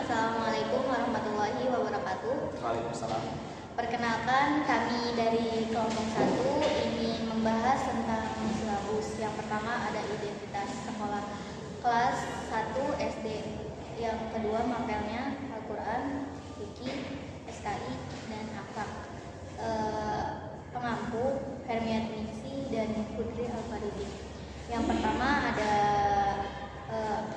Assalamualaikum warahmatullahi wabarakatuh. Waalaikumsalam. Perkenalkan, kami dari kelompok 1 ingin membahas tentang silabus. Yang pertama ada identitas sekolah kelas 1 SD. Yang kedua mapelnya Al-Quran, fikih, SKI, dan akhlak. Pengampu Hermiatinisi dan Putri Al-Faridi. Yang pertama ada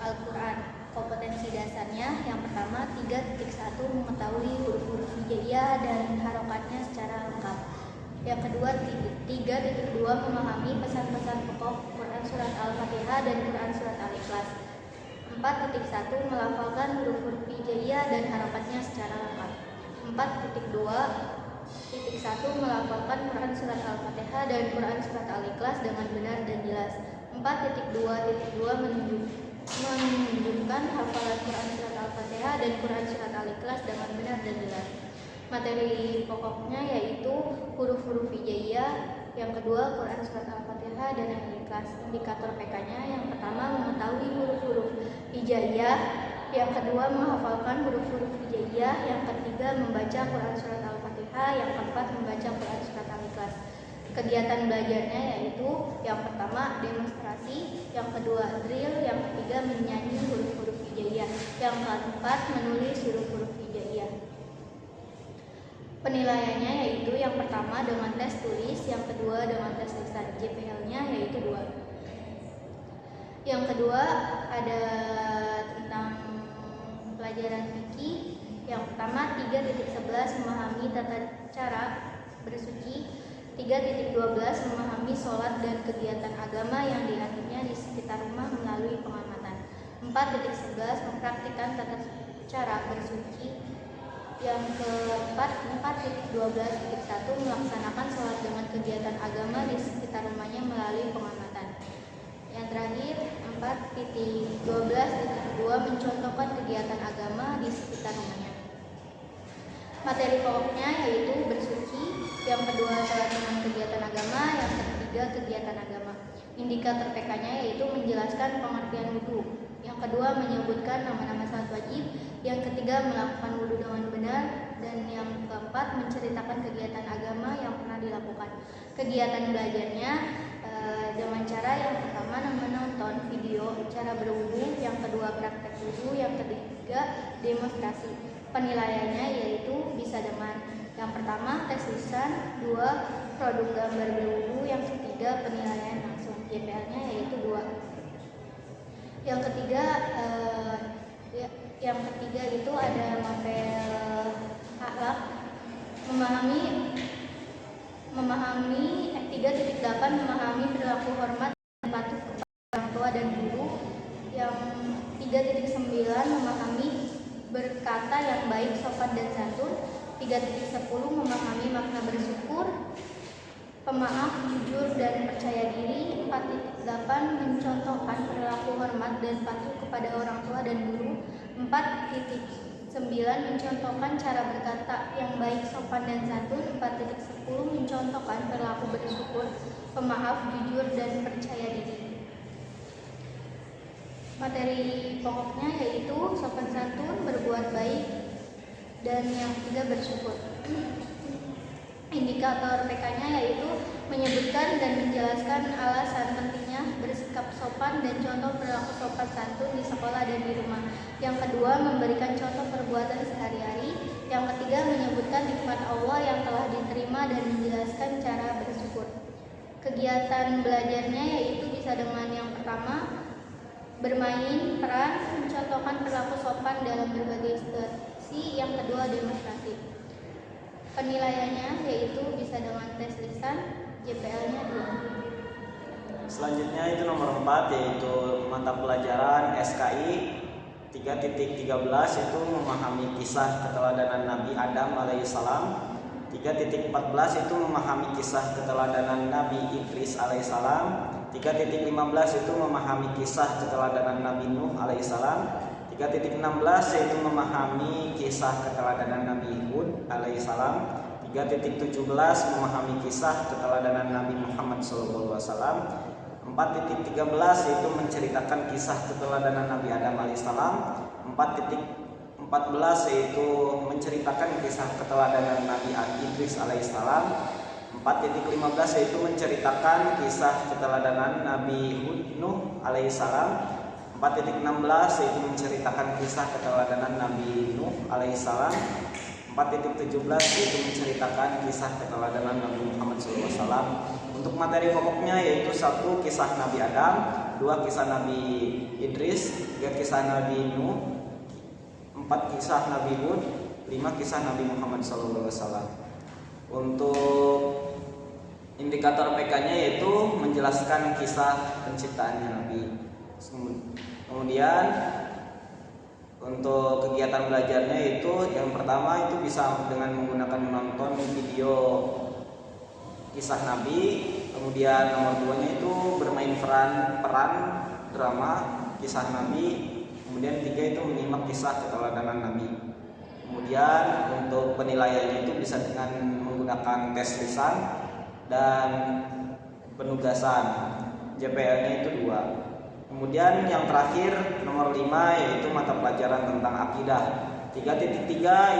Al-Quran. Kompetensi dasarnya yang pertama 3.1 mengetahui huruf-huruf hijaiyah dan harokatnya secara lengkap. Yang kedua 3.2 memahami pesan-pesan pokok Quran Surat Al-Fatihah dan Quran Surat Al-Ikhlas. 4.1 melafalkan huruf-huruf hijaiyah dan harokatnya secara lengkap. 4.2.1 melafalkan Quran Surat Al-Fatihah dan Quran Surat Al-Ikhlas dengan benar dan jelas. 4.2.2 menunjukkan hafalan Quran Surat Al-Fatihah dan Quran Surat Al-Ikhlas dengan benar dan jelas. Materi pokoknya yaitu huruf-huruf hijaiyah, yang kedua Quran Surat Al-Fatihah dan Al-Ikhlas. Indikator PK-nya yang pertama mengetahui huruf-huruf hijaiyah, yang kedua menghafalkan huruf-huruf hijaiyah, yang ketiga membaca Quran Surat Al-Fatihah, yang keempat membaca Quran Surat Al-Ikhlas. Kegiatan belajarnya yaitu yang pertama demonstrasi, yang kedua drill, yang ketiga menyanyi huruf-huruf hijaiyah, yang keempat menulis huruf-huruf hijaiyah. Penilaiannya yaitu yang pertama dengan tes tulis, yang kedua dengan tes lisan. JPL-nya yaitu 2. Yang kedua ada tentang pelajaran fikih. Yang pertama 3.11 memahami tata cara bersuci. 3.12 memahami sholat dan kegiatan agama yang diaturnya di sekitar rumah melalui pengamatan. 4.11 mempraktikkan tata cara bersuci. Yang keempat 4.12.1 melaksanakan sholat dengan kegiatan agama di sekitar rumahnya melalui pengamatan. Yang terakhir 4.12.2 mencontohkan kegiatan agama di sekitar rumahnya. Materi pokoknya yaitu bersuci, yang kedua sholat dengan kegiatan agama, yang ketiga kegiatan agama. Indikator PK-nya yaitu menjelaskan pengertian wudhu, yang kedua menyebutkan nama-nama salat wajib, yang ketiga melakukan wudhu dengan benar, dan yang keempat menceritakan kegiatan agama yang pernah dilakukan. Kegiatan belajarnya dengan cara yang pertama menonton video cara berwudhu, yang kedua praktek wudhu, yang ketiga demonstrasi. Penilaiannya yaitu bisa dengan yang pertama tes lisan, 2 produk gambar berwudhu, yang ketiga penilaian langsung. JPL-nya yaitu 2. Yang ketiga itu ada mapel akhlak, memahami 3.8 memahami perilaku hormat dan patuh kepada orang tua dan guru. Yang 3.9 memahami berkata yang baik, sopan dan santun. 3.10 memahami makna bersyukur, pemaaf, jujur dan percaya diri. 4.8 mencontohkan perilaku hormat dan patuh kepada orang tua dan guru. 4.9 mencontohkan cara berkata yang baik, sopan dan santun. 4.10 mencontohkan perilaku bersyukur, pemaaf, jujur dan percaya diri. Materi pokoknya yaitu sopan santun, berbuat baik, dan yang ketiga bersyukur. Indikator PK-nya yaitu menyebutkan dan menjelaskan alasan pentingnya bersikap sopan dan contoh perilaku sopan santun di sekolah dan di rumah. Yang kedua memberikan contoh perbuatan sehari-hari. Yang ketiga menyebutkan nikmat Allah yang telah diterima dan menjelaskan cara bersyukur. Kegiatan belajarnya yaitu bisa dengan yang pertama bermain peran, mencontohkan perilaku sopan dalam berbagai situasi. Yang kedua demonstrasi. Penilaiannya yaitu bisa dengan tes lisan. JPL-nya 2. Selanjutnya itu nomor 4 yaitu mata pelajaran SKI 3.13 itu memahami kisah keteladanan Nabi Adam alaihissalam. 3.14 itu memahami kisah keteladanan Nabi Idris alaihissalam. 3.15 itu memahami kisah keteladanan Nabi Nuh alaihissalam. 3.16 yaitu memahami kisah keteladanan Nabi Hud alaihissalam. 3.17 memahami kisah keteladanan Nabi Muhammad SAW. 4.13 yaitu menceritakan kisah keteladanan Nabi Adam alaihissalam. 4.14 14 yaitu menceritakan kisah keteladanan Nabi Idris alaihissalam. 4.15 yaitu menceritakan kisah keteladanan Nabi Nuh alaihissalam. 4.16 yaitu menceritakan kisah keteladanan Nabi Nuh alaihissalam. 4.17 yaitu menceritakan kisah keteladanan Nabi Muhammad SAW. Untuk materi pokoknya yaitu 1 kisah Nabi Adam, 2 kisah Nabi Idris, 3 kisah Nabi Nuh, 4 kisah Nabi Hud, 5 kisah Nabi Muhammad SAW. Untuk indikator PK-nya yaitu menjelaskan kisah penciptaannya Nabi. Kemudian untuk kegiatan belajarnya itu yang pertama itu bisa dengan menggunakan menonton video kisah Nabi. Kemudian nomor 2-nya itu bermain peran drama kisah Nabi. Kemudian 3 itu menyimak kisah keteladanan Nabi. Kemudian untuk penilaiannya itu bisa dengan menggunakan tes lisan dan penugasan. JPL-nya itu 2. Kemudian yang terakhir nomor 5 yaitu mata pelajaran tentang akidah. 3.3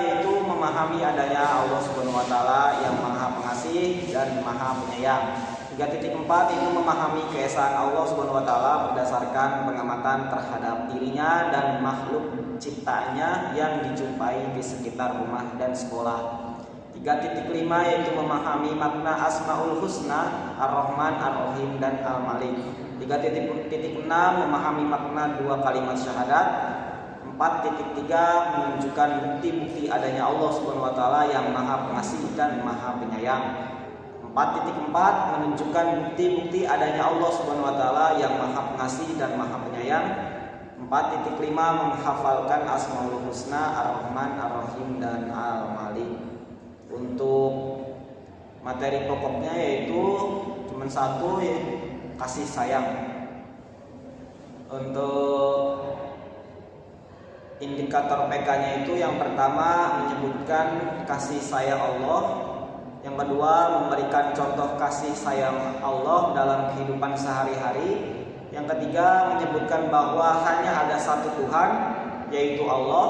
yaitu memahami adanya Allah Subhanahu wa taala yang Maha Pengasih dan Maha Penyayang. 3.4 itu memahami keesaan Allah Subhanahu wa taala berdasarkan pengamatan terhadap dirinya dan makhluk ciptaannya yang dijumpai di sekitar rumah dan sekolah. 3.5 yaitu memahami makna Asmaul Husna, Ar-Rahman, Ar-Rahim dan Al-Malik. 3.6 memahami makna 2 kalimat syahadat. 4.3 menunjukkan bukti-bukti adanya Allah Subhanahu wa taala yang Maha Pengasih dan Maha Penyayang. 4.4 menunjukkan bukti-bukti adanya Allah Subhanahu wa taala yang Maha Pengasih dan Maha Penyayang. 4.5 menghafalkan Asmaul Husna, Ar-Rahman, Ar-Rahim dan Al-Malik. Untuk materi pokoknya yaitu cuma 1 yaitu kasih sayang. Untuk indikator PK-nya itu yang pertama menyebutkan kasih sayang Allah, yang kedua memberikan contoh kasih sayang Allah dalam kehidupan sehari-hari, yang ketiga menyebutkan bahwa hanya ada satu Tuhan yaitu Allah,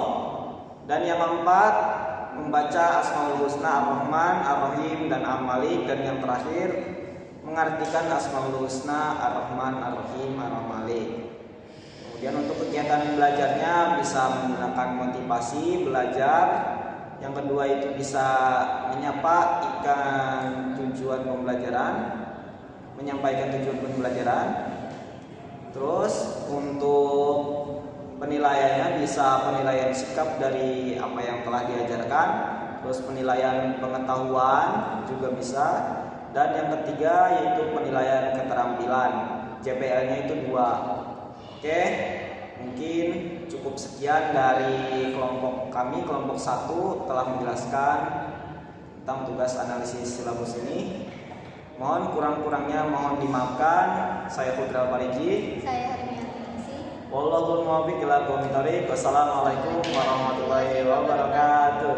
dan yang keempat membaca Asmaul Husna, Ar-Rahman, Ar-Rahim dan Al-Malik, dan yang terakhir mengartikan Asmaul Husna, Ar-Rahman, Ar-Rahim, Al-Malik. Kemudian untuk kegiatan belajarnya bisa menggunakan motivasi belajar. Yang kedua itu bisa menyapa ikan tujuan pembelajaran, menyampaikan tujuan pembelajaran. Terus untuk penilaiannya bisa penilaian sikap dari apa yang telah diajarkan, terus penilaian pengetahuan juga bisa, dan yang ketiga yaitu penilaian keterampilan. JPL-nya itu 2. Oke, mungkin cukup sekian dari kelompok kami. Kelompok 1 telah menjelaskan tentang tugas analisis silabus ini. Mohon kurang-kurangnya mohon dimaafkan. Saya Putra Pariji. Saya Harimiati. Wallahul muwaffiq ila aqwamit thoriq. Wassalamualaikum warahmatullahi wabarakatuh.